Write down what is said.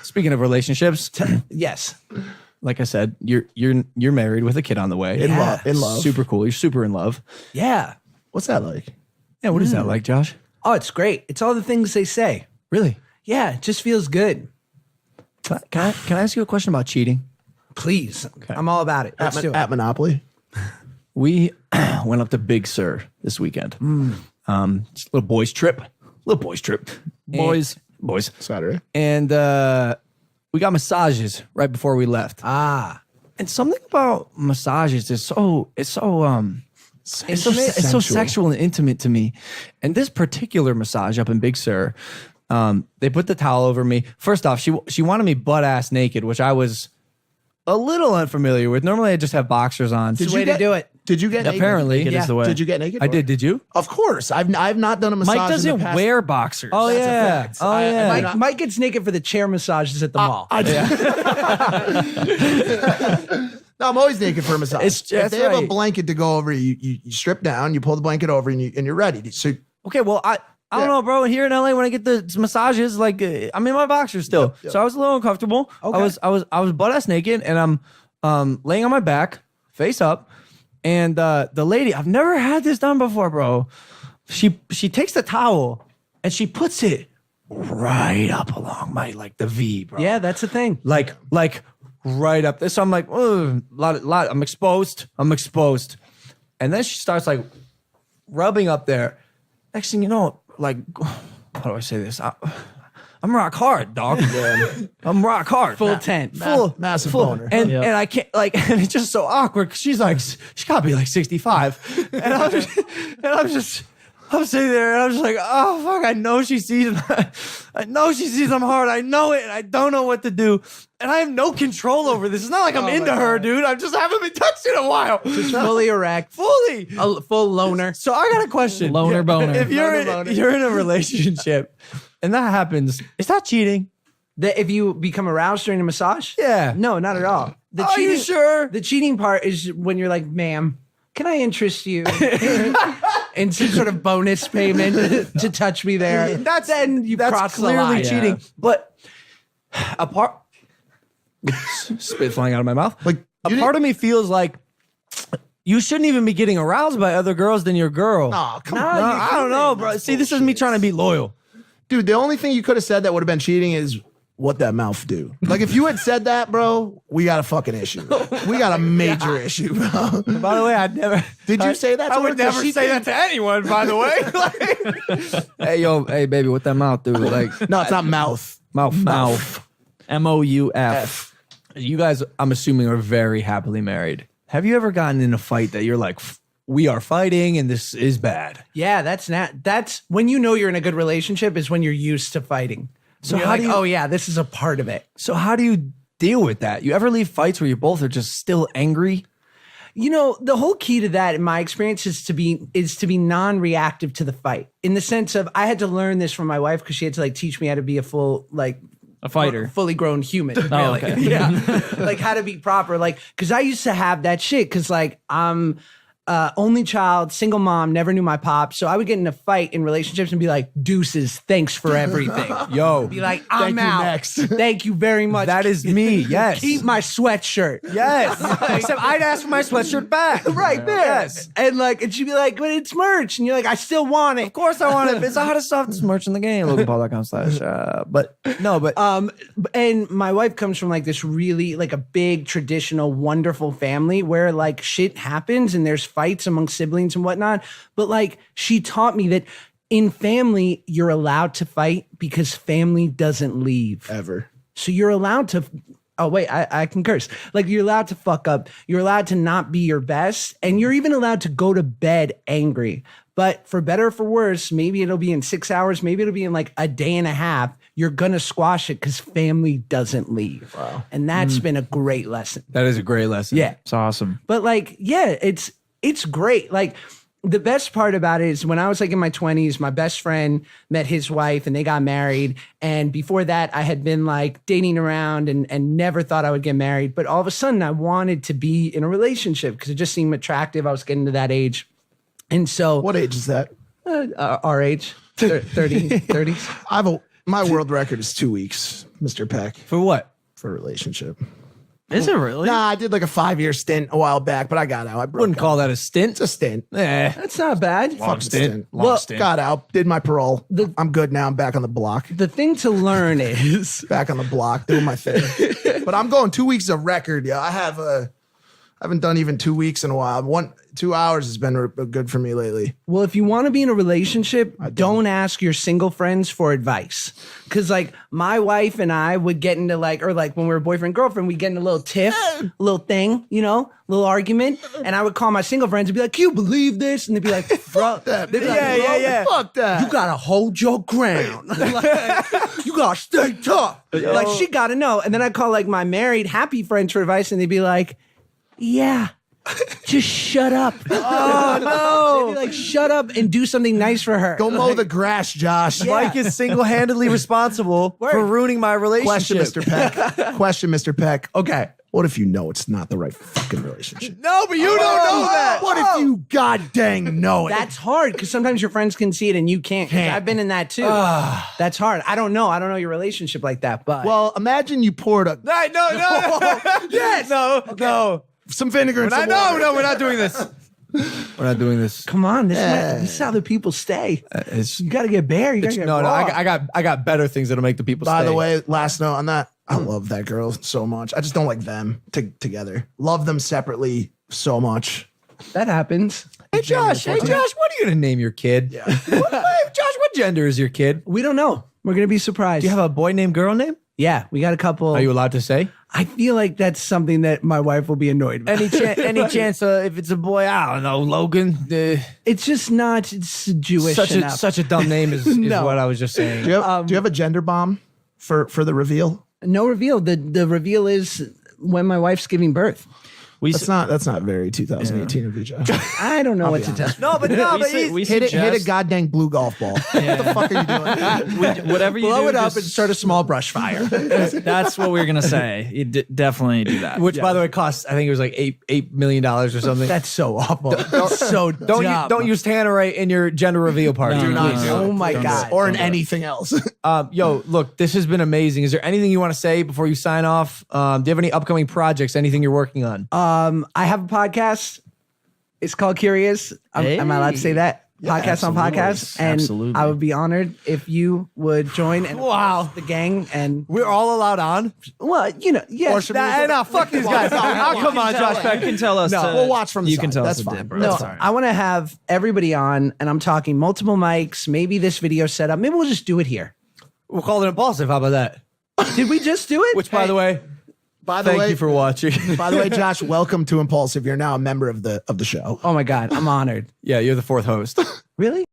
Speaking of relationships, Yes. like I said, you're married with a kid on the way. In love. Super cool. You're super in love. Yeah. What's that like? Yeah, what is that like, Josh? Oh, it's great. It's all the things they say. Really? Yeah, it just feels good. Can I ask you a question about cheating? Please. I'm all about it. Let's do it. At Monopoly? We went up to Big Sur this weekend. Just a little boys trip. Boys. Saturday. And we got massages right before we left. Ah. And something about massages is so sexual and intimate to me. And this particular massage up in Big Sur, they put the towel over me. First off, she wanted me butt ass naked, which I was a little unfamiliar with. Normally I just have boxers on. It's the way to do it. Did you get naked? Apparently. Naked is the way. Did you get naked? I did. Did you? Of course. I've not done a massage. Mike doesn't in the past. wear boxers. Oh, That's a yeah. fact. Oh, yeah. Mike gets naked for the chair massages at the mall. No, I'm always naked for a massage. If That's they have a right. blanket to go over, you strip down, you pull the blanket over, and you're ready. So Okay, well, I don't know, bro. Here in LA, when I get the massages, like I'm in my boxers still, Yep. so I was a little uncomfortable. Okay. I was butt ass naked, and I'm laying on my back, face up, and the lady, I've never had this done before, bro. She takes the towel and she puts it right up along my the V, bro. Yeah, that's the thing. like right up there. So I'm like, lot. I'm exposed. And then she starts like rubbing up there. Next thing you know, like, how do I say this? I'm rock hard, dog. I'm rock hard. Full tent. massive full. boner. And I can't and it's just so awkward because she's like, she gotta be like 65. And I'm sitting there and I'm just like, oh fuck, I know she sees I'm hard. I know it, and I don't know what to do. And I have no control over this. It's not like I'm into her, dude. I just haven't been touched in a while. Just fully erect. Fully. A full loner. So I got a question. Loner boner. If you're in a relationship and that happens, is that cheating? If you become aroused during a massage? Yeah. No, not at all. Are you sure? The cheating part is when you're like, ma'am, can I interest you in some sort of bonus payment to touch me there? Then you cross the clearly line. cheating. But apart, spit flying out of my mouth. Like, a part of me feels like you shouldn't even be getting aroused by other girls than your girl. Oh, come No, on. I don't know, bro. See, this is me trying to be loyal. Dude, the only thing you could have said that would have been cheating is what that mouth do. Like, if you had said that, bro, we got a fucking issue. We got a major issue, bro. By the way, I'd never. Did you say that to I her? would 'Cause never she say did. that to anyone. By the way, hey baby, what that mouth do? Like, No, it's not mouth. mouth. MOUF. You guys, I'm assuming, are very happily married. Have you ever gotten in a fight that you're like, we are fighting and this is bad? Yeah, that's when you know you're in a good relationship is when you're used to fighting. So You're how like, do you? oh yeah, this is a part of it. So how do you deal with that? You ever leave fights where you both are just still angry? You know, the whole key to that, in my experience, is to be non-reactive to the fight. In the sense of, I had to learn this from my wife because she had to like teach me how to be a fighter. fully grown human. Really. Oh, okay. Yeah, like how to be proper. Like, because I used to have that shit. Because like I'm only child, single mom, never knew my pop. So I would get in a fight in relationships and be like, deuces, thanks for everything. Yo, Be like, I'm Thank you, out. next. Thank you very much. that is me. Yes. Keep my sweatshirt. Yes. Except I'd ask for my sweatshirt back. Right there. Yes. And she'd be like, but it's merch. And you're like, I still want it. Of course I want it. It's the hottest, softest merch in the game. LoganPaul.com/. But no, but And my wife comes from like this really like a big traditional wonderful family where like shit happens and there's fights among siblings and whatnot, but like she taught me that in family you're allowed to fight because family doesn't leave Ever. so you're allowed to I can curse. Like, you're allowed to fuck up, you're allowed to not be your best, and you're even allowed to go to bed angry. But for better or for worse, maybe it'll be in 6 hours, maybe it'll be in like a day and a half, you're gonna squash it because family doesn't leave. Wow. And that's been a great lesson. that is a great lesson. Yeah. It's awesome. But like, yeah, it's great. Like, the best part about it is when I was like in my 20s, my best friend met his wife and they got married. And before that, I had been like dating around and never thought I would get married. But all of a sudden, I wanted to be in a relationship because it just seemed attractive. I was getting to that age. And so, What age is that? our age, 30s. My world record is 2 weeks. Mr. Peck, For what? for a relationship. Is it really? Nah, I did like a 5-year stint a while back, but I got out. I broke Wouldn't out. call that a stint. It's a stint. Eh. That's not bad. Fuck stint. Long stint. Got out. Did my parole. I'm good now. I'm back on the block. The thing to learn is Back on the block, doing my thing. But I'm going 2 weeks of record. Yeah, I haven't done even 2 weeks in a while. 2 hours has been good for me lately. well, if you want to be in a relationship, don't ask your single friends for advice. Cause like my wife and I would get into like when we were boyfriend girlfriend, we'd get in a little tiff, a little thing, little argument, and I would call my single friends and be like, "Can you believe this?" And they'd be like, "Bro, That, they'd be yeah, like, "Bro, yeah. Fuck that. You gotta hold your ground. Like, you gotta stay tough." Like she gotta know. And then I call like my married happy friends for advice, and they'd be like, "Yeah, just shut up." Oh no! They'd be like, "Shut up and do something nice for her." Go mow the grass, Josh. Mike is single-handedly responsible for ruining my Question, relationship. Mr. Peck. Question, Mr. Peck. Okay. What if you know it's not the right fucking relationship? No, but you don't know that. What if you god dang know it? That's hard because sometimes your friends can see it and you can't. 'Cause I've been in that too. That's hard. I don't know. I don't know your relationship like that, but well, imagine you poured No. Yes. No. some vinegar and some water. No, we're not doing this. We're not doing this. come on, this is how the people stay. You gotta get bare. You gotta get No, raw. I got better things that'll make the people By stay. the way, last note on that, I love that girl so much. I just don't like them together. Love them separately so much. That happens. Hey Josh, what are you gonna name your kid? Yeah. Josh, what gender is your kid? We don't know. We're gonna be surprised. Do you have a boy named girl name? Yeah, we got a couple. Are you allowed to say? I feel like that's something that my wife will be annoyed about. Any chance if it's a boy? I don't know, Logan. It's just not. It's Jewish enough. Such a dumb name is No. what I was just saying. Do you have a gender bomb for the reveal? No reveal. The reveal is when my wife's giving birth. That's not very 2018 of you, Josh. I don't know what to tell. No, but We Hit a suggest goddamn blue golf ball. What the fuck are you doing? whatever you Blow do, it up just- and start a small brush fire. That's what we were gonna say. You definitely do that. Which, by the way, costs I think it was like $8 million or something. That's so awful. So Don't use Tannerite in your gender reveal party. No, Do no, not no, do no. it. Oh my Don't god. Or in anything else. Yo, look, this has been amazing. Is there anything you want to say before you sign off? Do you have any upcoming projects? Anything you're working on? I have a podcast. It's called Curious. Am I allowed to say that? Podcast on podcast. And Absolutely. I would be honored if you would join and Wow. the gang. And We're all allowed on. well, yes. No, fuck these guys. Oh, come on, Josh You Peck. can tell us. No, we'll watch from the You side. can tell That's us fine. a dip, bro. No, That's fine. I want to have everybody on, and I'm talking multiple mics. Maybe this video set up. Maybe we'll just do it here. We'll call it Impulsive. How about that? Did we just do it? Which, by the way, By the thank way, you for watching. by the way, Josh, welcome to Impulsive. You're now a member of the show. Oh my god, I'm honored. Yeah, you're the fourth host. Really?